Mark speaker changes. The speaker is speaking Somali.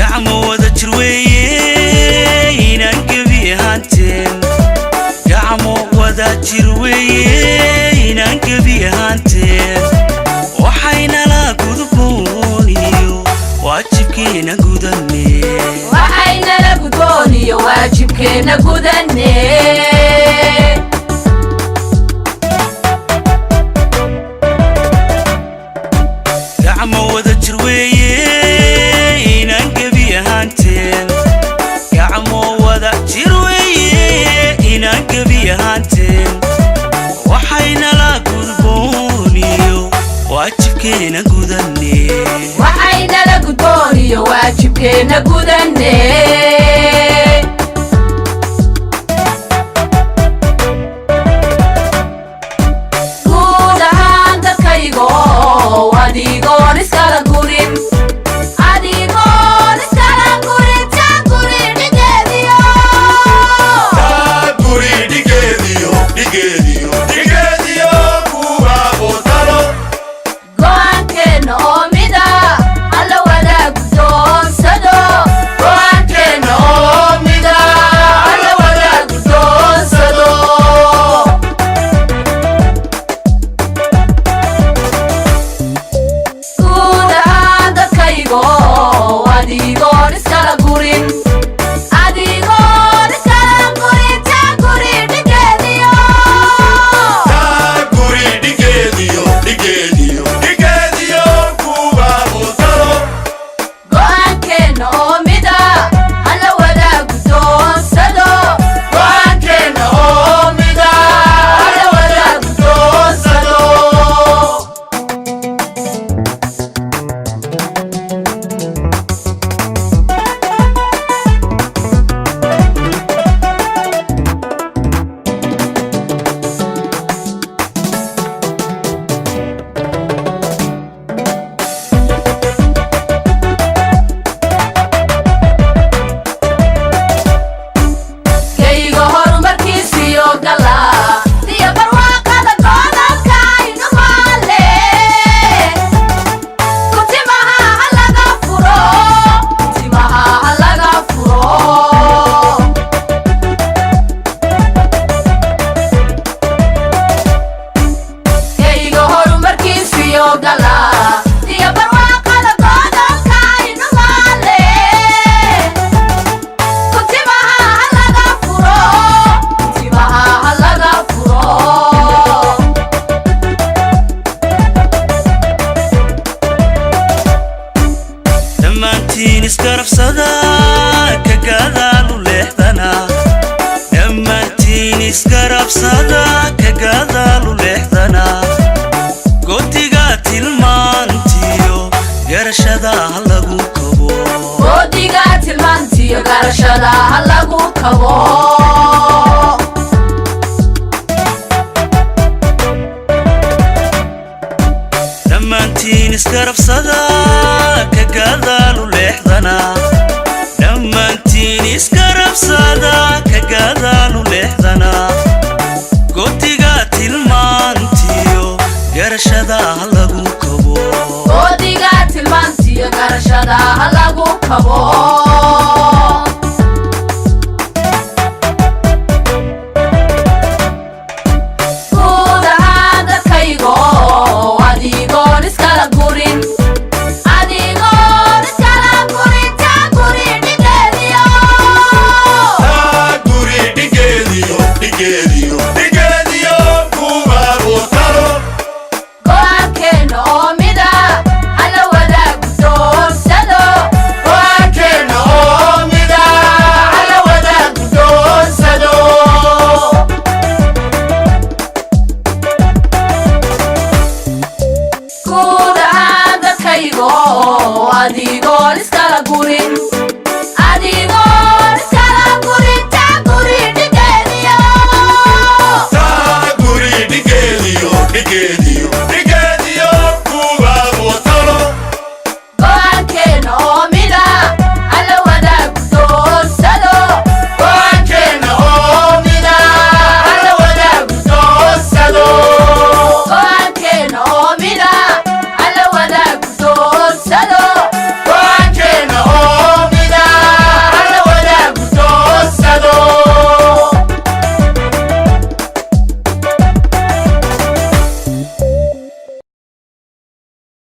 Speaker 1: gacmo wada jir weeye inaan gebi ahaanteen gacmo wada jir weeye inaan gebi ahaanteen waxayna la gudbooniyo waajibkeena gudanne
Speaker 2: waxayna la gudbooniyo waajibkeena gudanne
Speaker 1: gacmo wada jir weeye inaan gebi ahaanteen gacmo wada jir weeye inaan gebi ahaanteen waxayna la gudbooniyo waajibkeena gudanne
Speaker 2: waxayna la gudbooniyo waajibkeena gudanne
Speaker 1: iskarabsada ka gadaal u leexdana dhammaantiin iskarabsada ka gadaal u leexdana godiga tilmaantiyo garashada lagu kabo
Speaker 2: godiga tilmaantiyo garashada lagu kabo dhammaantiin iskarabsada ka gadaal u leexdana dhammaantiin iskarabsada ka gadaal u leexdana godiga tilmaantiyo garashada lagu kabo godiga tilmaantiyo garashada lagu kabo adigoon iskala gurin